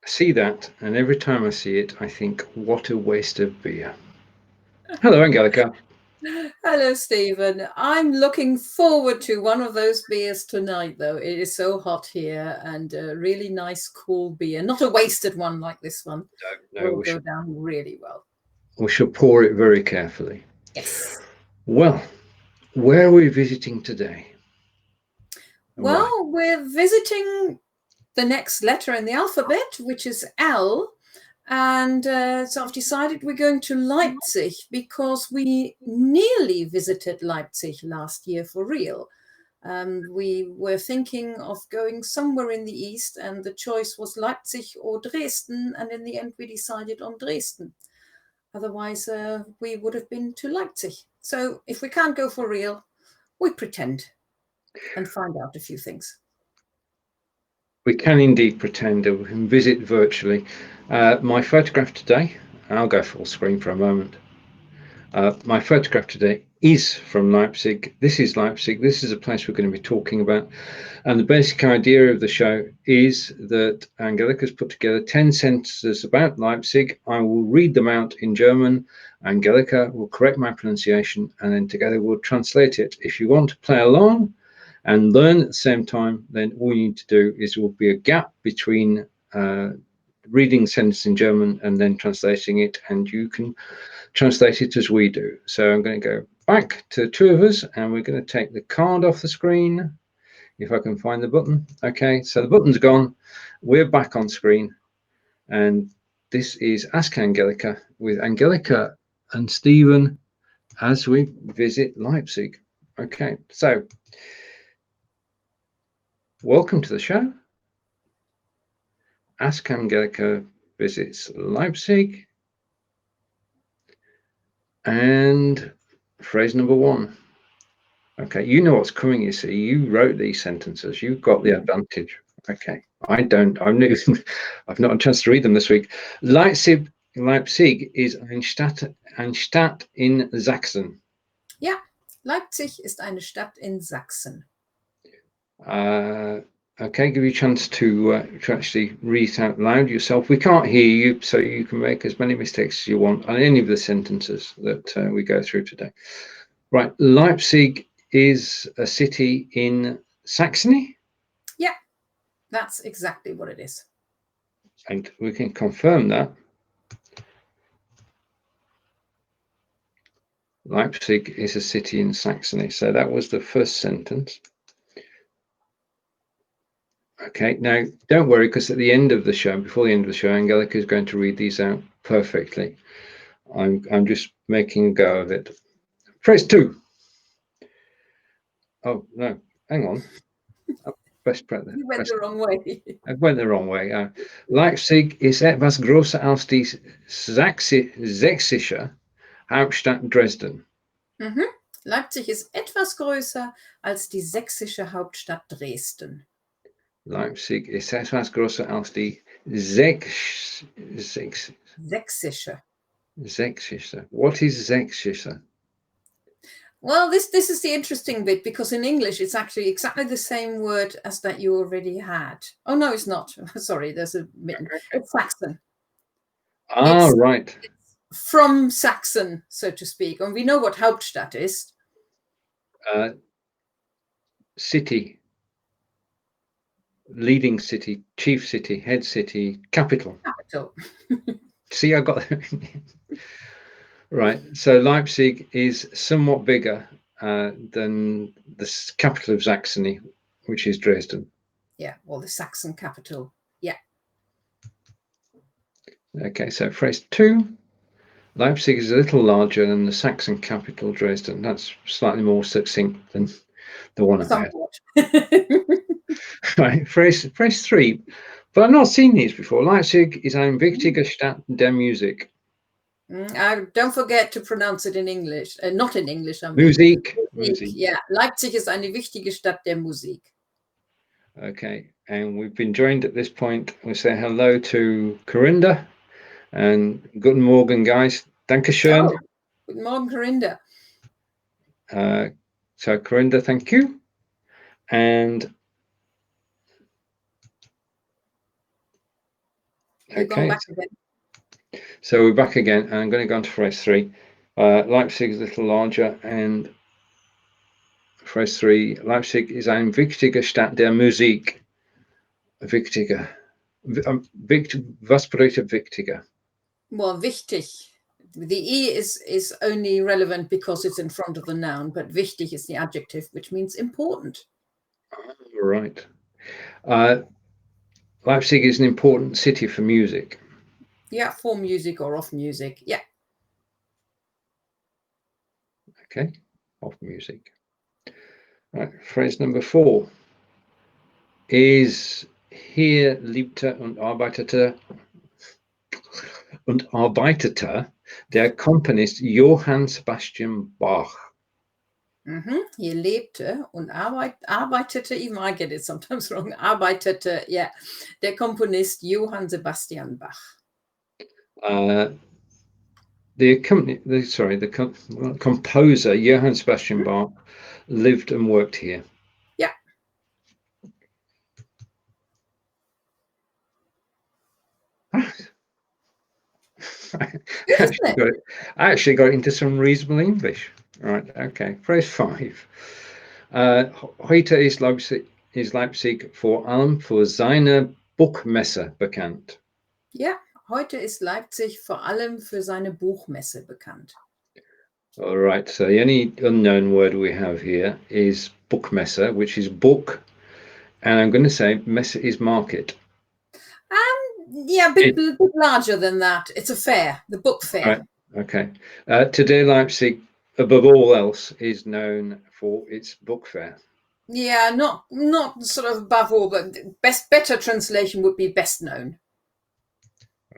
see that, and every time I see it, I think, what a waste of beer. Hello, Angelika. Hello, Stephen. I'm looking forward to one of those beers tonight, though. It is so hot here, and a really nice, cool beer. Not a wasted one like this one. No, Will go down really well. We shall pour it very carefully. Yes. Well, where are we visiting today? Well, we're visiting the next letter in the alphabet, which is L. And so I've decided we're going to Leipzig because we nearly visited Leipzig last year for real. We were thinking of going somewhere in the east, and the choice was Leipzig or Dresden. And in the end, we decided on Dresden. Otherwise, we would have been to Leipzig. So if we can't go for real, we pretend and find out a few things. We can indeed pretend, and we can visit virtually. My photograph today, I'll go full screen for a moment. My photograph today is from Leipzig. This is Leipzig. This is a place we're going to be talking about. And the basic idea of the show is that Angelika's put together 10 sentences about Leipzig. I will read them out in German. Angelika will correct my pronunciation, and then together we'll translate it. If you want to play along and learn at the same time, then all you need to do is there will be a gap between reading sentence in German and then translating it, and you can translate it as we do. So I'm going to go back to two of us, and we're going to take the card off the screen, if I can find the button. Okay, so the button's gone. We're back on screen, and this is Ask Angelika with Angelika and Stephen as we visit Leipzig. Okay, so welcome to the show. Ask Angelika visits Leipzig. And phrase number 1. Okay, you know what's coming, you see. You wrote these sentences. You've got the advantage. Okay, I don't. I've not had a chance to read them this week. Leipzig is eine Stadt in Sachsen. Ja, Leipzig ist eine Stadt in Sachsen. Okay, give you a chance to actually read it out loud yourself. We can't hear you, so you can make as many mistakes as you want on any of the sentences that we go through today. Right, Leipzig is a city in Saxony? Yeah, that's exactly what it is. And we can confirm that. Leipzig is a city in Saxony. So that was the first sentence. Okay, now don't worry, because at the end of the show, before the end of the show, Angelika is going to read these out perfectly. I'm just making a go of it. Phrase 2. Oh no, hang on. Best press. You went the wrong way. I went the wrong way. Leipzig ist etwas größer als die sächsische Hauptstadt Dresden. Mhm. Leipzig ist etwas größer als die sächsische Hauptstadt Dresden. Leipzig ist etwas größer als die sächsische. What is sächsische? Well, this is the interesting bit, because in English it's actually exactly the same word as that you already had. Oh no, it's not. Sorry, there's a bit. It's Saxon. Right. It's from Saxon, so to speak, and we know what Hauptstadt is. City. Leading city, chief city, head city, capital. See, I got that. Right. So Leipzig is somewhat bigger than the capital of Saxony, which is Dresden. Yeah, well, the Saxon capital. Yeah. Okay, so phrase 2. Leipzig is a little larger than the Saxon capital, Dresden. That's slightly more succinct than the one I had. Right, phrase 3. But I've not seen these before. Leipzig ist eine wichtige Stadt der Musik. Don't forget to pronounce it in English. Not in English, I mean. Musik. Yeah, Leipzig ist eine wichtige Stadt der Musik. Okay, and we've been joined at this point. We'll say hello to Corinda and guten Morgen, guys. Dankeschön. Oh, guten Morgen, Corinda. So Corinda, thank you. And You're going Okay, back again. so we're back again, and I'm going to go on to phrase 3. Leipzig is a little larger, and phrase 3, Leipzig ist eine wichtige Stadt der Musik. Wichtige. Was bedeutet wichtige? Well, wichtig. The E is only relevant because it's in front of the noun, but wichtig is the adjective, which means important. Right. Leipzig is an important city for music. Yeah, for music or of music. Yeah. Okay, of music. Right, phrase number 4 is Hier, lebte und arbeitete der Komponist Johann Sebastian Bach. Hier lebte und arbeitete, even I get it sometimes wrong, arbeitete, yeah, der Komponist Johann Sebastian Bach. The composer Johann Sebastian Bach lived and worked here. Yeah. I actually got into some reasonable English. Right, okay. Phrase 5. Heute ist Leipzig vor allem für seine Buchmesse bekannt. Ja, heute ist Leipzig vor allem für seine Buchmesse bekannt. All right, so the only unknown word we have here is Buchmesse, which is book, and I'm going to say Messe is market. Yeah, a bit larger than that. It's a fair, the book fair. Right, okay. Today, Leipzig, above all else, is known for its book fair. Yeah, not sort of above all, but better translation would be best known.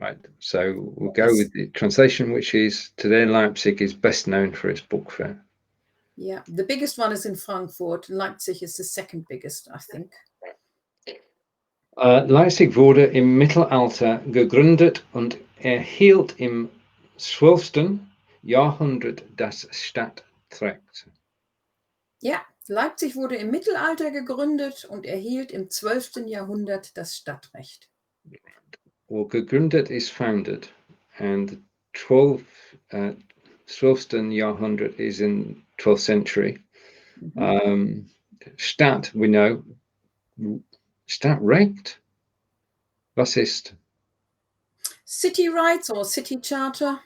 Right, so we'll go with the translation, which is today Leipzig is best known for its book fair. Yeah, the biggest one is in Frankfurt. Leipzig is the second biggest, I think. Leipzig wurde im Mittelalter gegründet und erhielt im 12. Jahrhundert das Stadtrecht. Ja, Leipzig wurde im Mittelalter gegründet und erhielt im 12. Jahrhundert das Stadtrecht. Well, gegründet is founded, and 12th Jahrhundert is in 12th century. Stadt, we know. Stadtrecht? Was ist? City rights or city charter.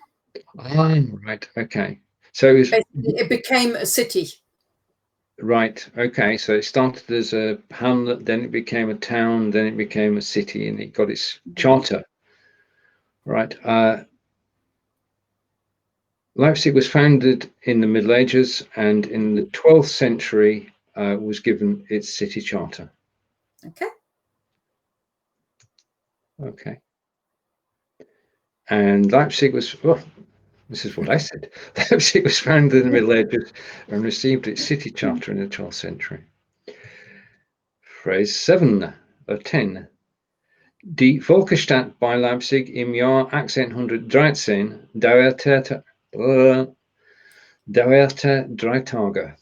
Right, okay. So it became a city. Right, okay. So it started as a hamlet, then it became a town, then it became a city, and it got its charter. Right. Leipzig was founded in the Middle Ages, and in the 12th century was given its city charter. Okay. Okay. And Leipzig was, well, this is what I said. Leipzig was founded in the Middle Ages and received its city charter in the 12th century. Phrase 7 of 10. Die Völkerschlacht bei Leipzig im Jahr 1813 dauerte 3 Tage.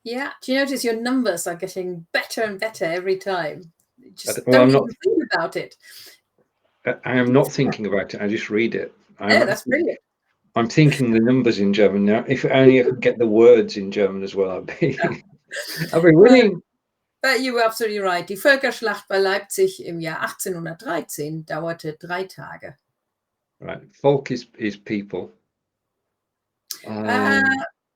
Yeah, do you notice your numbers are getting better and better every time? Just Well, don't even think about it. I am not thinking about it. I just read it. That's brilliant. I'm thinking the numbers in German now. If only I could get the words in German as well, I'd be winning. But you were absolutely right. Die Völkerschlacht bei Leipzig im Jahr 1813 dauerte 3 Tage. Right. Volk is people.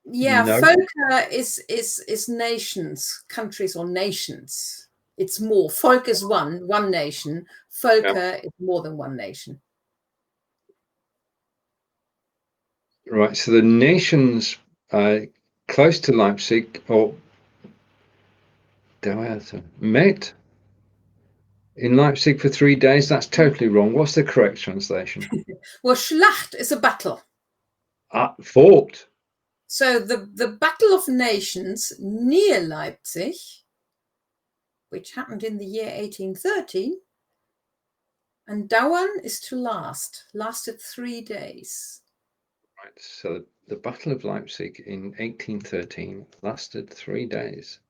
Yeah, no. Völker is nations, countries or nations. It's more. Volk is one nation. Völker is more than one nation. Right. So the nations close to Leipzig or met in Leipzig for 3 days. That's totally wrong. What's the correct translation? Well, Schlacht is a battle. Fought. So the Battle of Nations near Leipzig, which happened in the year 1813, and dauern is to last, lasted 3 days. Right, so the Battle of Leipzig in 1813 lasted 3 days.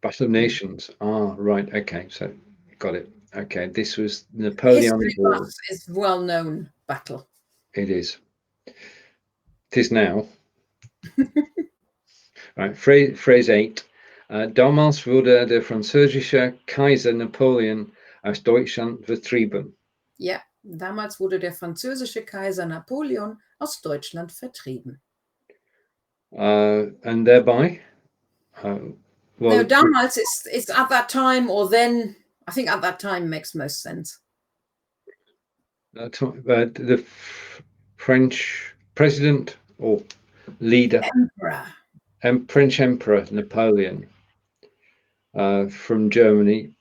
Battle of Nations. Right, okay, so got it. Okay, this was History Napoleonic War. buffs is well-known battle. It is. It is now. Right, Phrase 8. Damals wurde der französische Kaiser Napoleon aus Deutschland vertrieben. Ja, damals wurde der französische Kaiser Napoleon aus Deutschland vertrieben. And thereby, well, no, damals is at that time or then. I think at that time makes most sense. The French president or leader, French Emperor Napoleon from Germany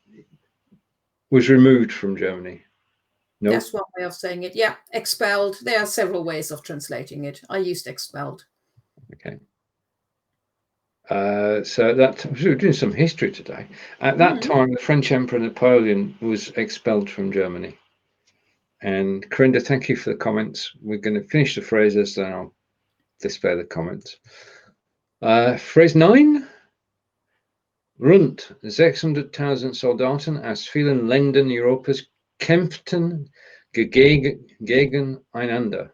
was removed from Germany. No? That's one way of saying it. Yeah, expelled. There are several ways of translating it. I used expelled. Okay. So that we're doing some history today. At that time, the French Emperor Napoleon was expelled from Germany. And Corinda, thank you for the comments. We're going to finish the phrases, then I'll display the comments. Phrase 9. Rund 600.000 Soldaten aus vielen Ländern Europas kämpften gegeneinander.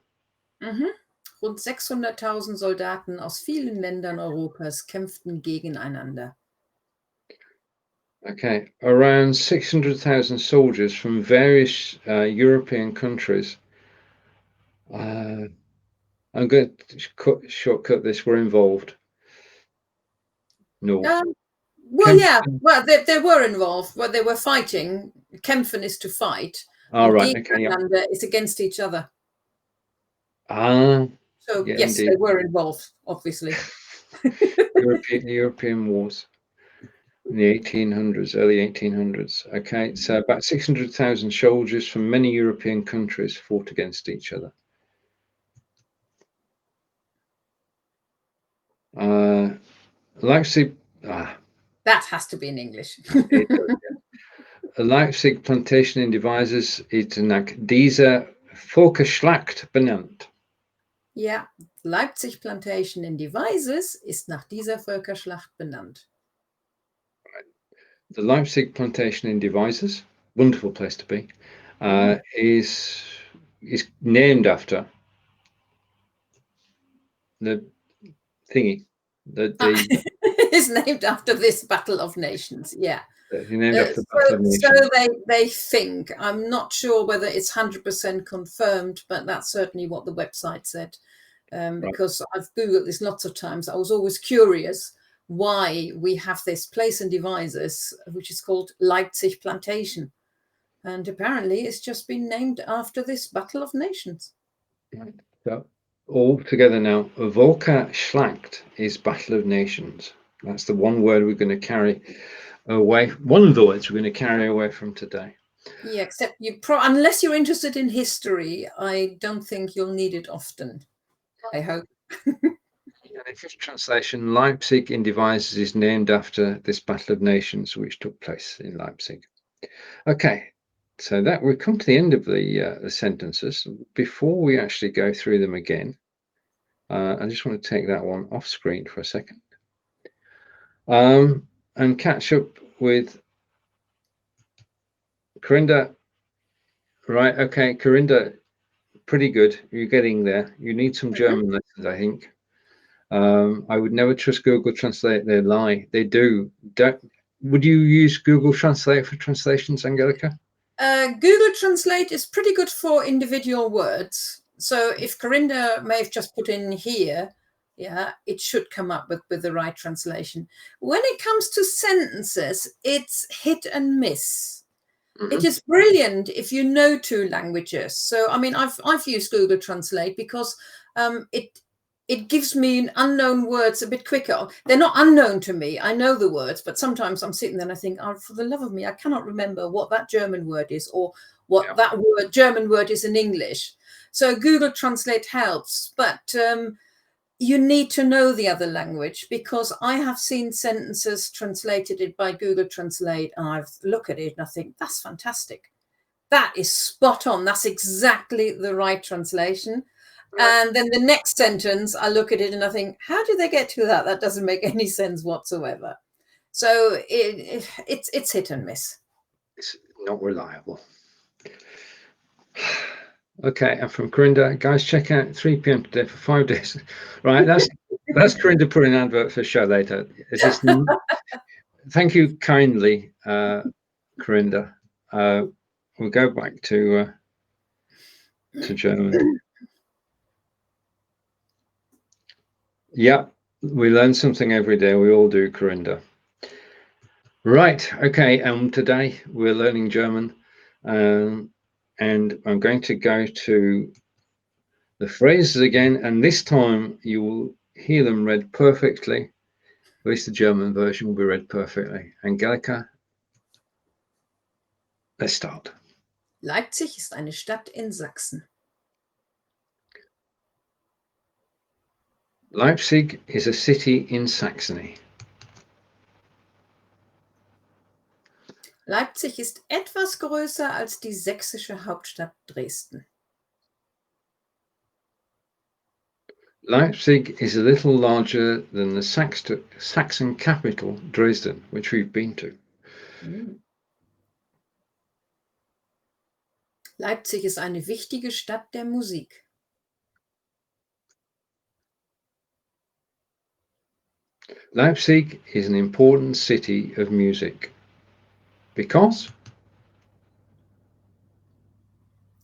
Rund 600.000 Soldaten aus vielen Ländern Europas kämpften gegeneinander. Okay, around 600,000 soldiers from various European countries. I'm going to shortcut this. Were involved. No. Well, yeah. Well, they were involved. Well, they were fighting. Kämpfen is to fight. Oh, right. Okay. Yeah. It's against each other. So yeah, yes, indeed. They were involved, obviously. European wars. In the 1800s, early 1800s. Okay, so about 600,000 soldiers from many European countries fought against each other. Leipzig. That has to be in English. Leipzig Plantation in Devices ist nach dieser Völkerschlacht benannt. Ja, Leipzig Plantation in Devices ist nach dieser Völkerschlacht benannt. The Leipzig Plantation in Devices, wonderful place to be, is named after the thingy. It's named after this Battle of Nations. Yeah. Named after the Battle of Nations. So they think. I'm not sure whether it's 100% confirmed, but that's certainly what the website said. Because I've Googled this lots of times. I was always curious why we have this place in Devices, which is called Leipzig Plantation. And apparently it's just been named after this Battle of Nations. Right. So all together now, Völkerschlacht is Battle of Nations. That's the one word we're going to carry away. One of the words we're going to carry away from today. Yeah, except unless you're interested in history, I don't think you'll need it often. I hope. In the official translation, Leipzig in Devices is named after this Battle of Nations, which took place in Leipzig. Okay, so that we've come to the end of the sentences. Before we actually go through them again, I just want to take that one off screen for a second and catch up with Corinda. Right, okay, Corinda, pretty good. You're getting there. You need some German lessons, I think. I would never trust Google Translate. They lie. They do. Would you use Google Translate for translations, Angelika? Google Translate is pretty good for individual words. So if Corinda may have just put in here, yeah, it should come up with the right translation. When it comes to sentences, it's hit and miss. It is brilliant if you know two languages. So, I mean, I've used Google Translate because it gives me unknown words a bit quicker. They're not unknown to me. I know the words, but sometimes I'm sitting there and I think, oh, for the love of me, I cannot remember what that German word is or what that German word is in English. So Google Translate helps, but you need to know the other language, because I have seen sentences translated by Google Translate and I've looked at it and I think, that's fantastic. That is spot on. That's exactly the right translation. And then the next sentence, I look at it and I think, how did they get to that? That doesn't make any sense whatsoever. So it's hit and miss. not reliable. Okay, and from Corinda, guys, check out 3 p.m. today for 5 days. Right, that's Corinda putting an advert for a show later. Thank you kindly, Corinda. We'll go back to German. Yeah, we learn something every day. We all do, Corinda. Right, okay, and today we're learning German, and I'm going to go to the phrases again, and this time you will hear them read perfectly. At least the German version will be read perfectly. Angelika, let's start. Leipzig ist eine Stadt in Sachsen. Leipzig is a city in Saxony. Leipzig ist etwas größer als die sächsische Hauptstadt Dresden. Leipzig is a little larger than the Saxon capital, Dresden, which we've been to. Leipzig ist eine wichtige Stadt der Musik. Leipzig is an important city of music. Because?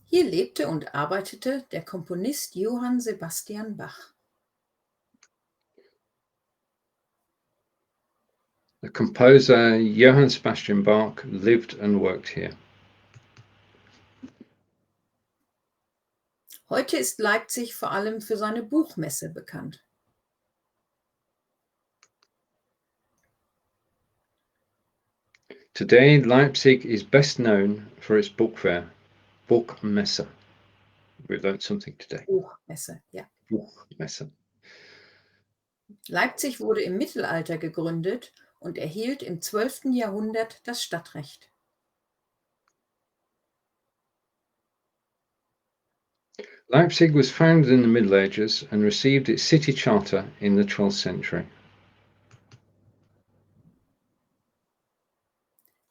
Hier lebte und arbeitete der Komponist Johann Sebastian Bach. The composer Johann Sebastian Bach lived and worked here. Heute ist Leipzig vor allem für seine Buchmesse bekannt. Today, Leipzig is best known for its book fair, Buchmesse. We learned something today. Buchmesse, ja. Buchmesse. Leipzig wurde im Mittelalter gegründet und erhielt im 12. Jahrhundert das Stadtrecht. Leipzig was founded in the Middle Ages and received its city charter in the 12th century.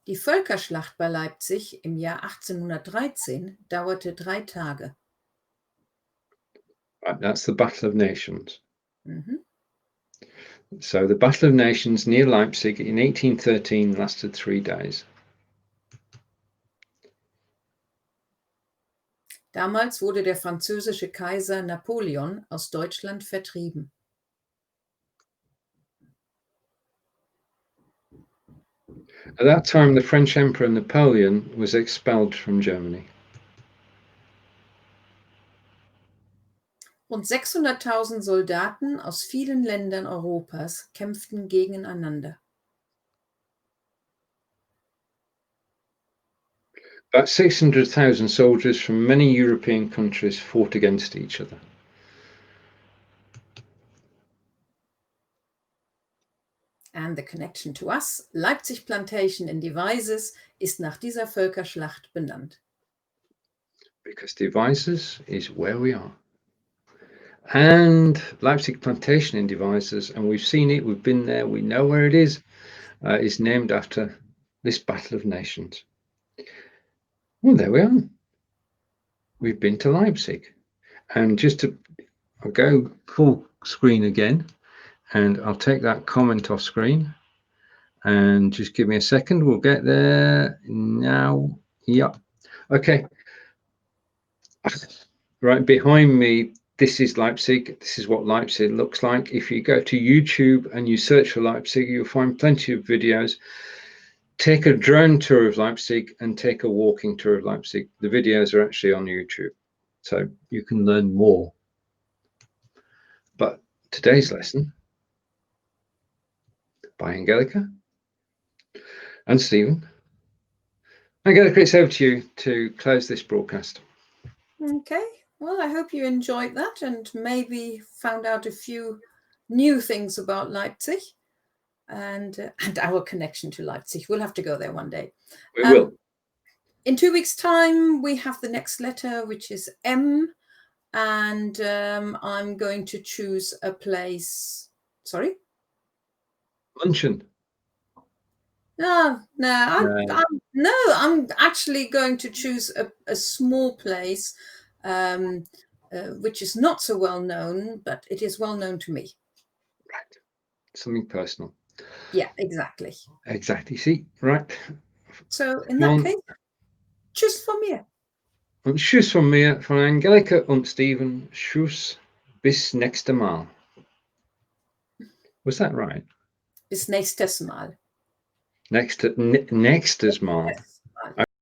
Die Völkerschlacht bei Leipzig im Jahr 1813 dauerte 3 Tage. Right, that's the Battle of Nations. Mhm. So the Battle of Nations near Leipzig in 1813 lasted 3 days. Damals wurde der französische Kaiser Napoleon aus Deutschland vertrieben. At that time, the French Emperor Napoleon was expelled from Germany. Rund 600.000 Soldaten aus vielen Ländern Europas kämpften gegeneinander. About 600,000 soldiers from many European countries fought against each other. And the connection to us, Leipzig Plantation in Devices, ist nach dieser Völkerschlacht benannt. Because Devices is where we are. And Leipzig Plantation in Devices, and we've seen it, we've been there, we know where it is named after this Battle of Nations. Well, there we are. We've been to Leipzig. And I'll go full screen again, and I'll take that comment off screen. And just give me a second, we'll get there now. Yep. Okay. Right behind me, this is Leipzig. This is what Leipzig looks like. If you go to YouTube and you search for Leipzig, you'll find plenty of videos. Take a drone tour of Leipzig and take a walking tour of Leipzig. The videos are actually on YouTube, so you can learn more. But today's lesson by Angelika and Stephen. Angelika, it's over to you to close this broadcast. Okay, well, I hope you enjoyed that and maybe found out a few new things about Leipzig and our connection to Leipzig. We'll have to go there one day. We will. In 2 weeks' time, we have the next letter, which is M, and I'm going to choose a place. Sorry? Luncheon. No, I'm actually going to choose a small place, which is not so well known, but it is well known to me. Right. Something personal. Yeah, exactly. Exactly. See, right. So in that case, tschüss von mir. Und tschüss von mir, von Angelika und Steven. Tschüss, bis nächste Mal. Was that right? Bis nächstes Mal. Nächstes Mal.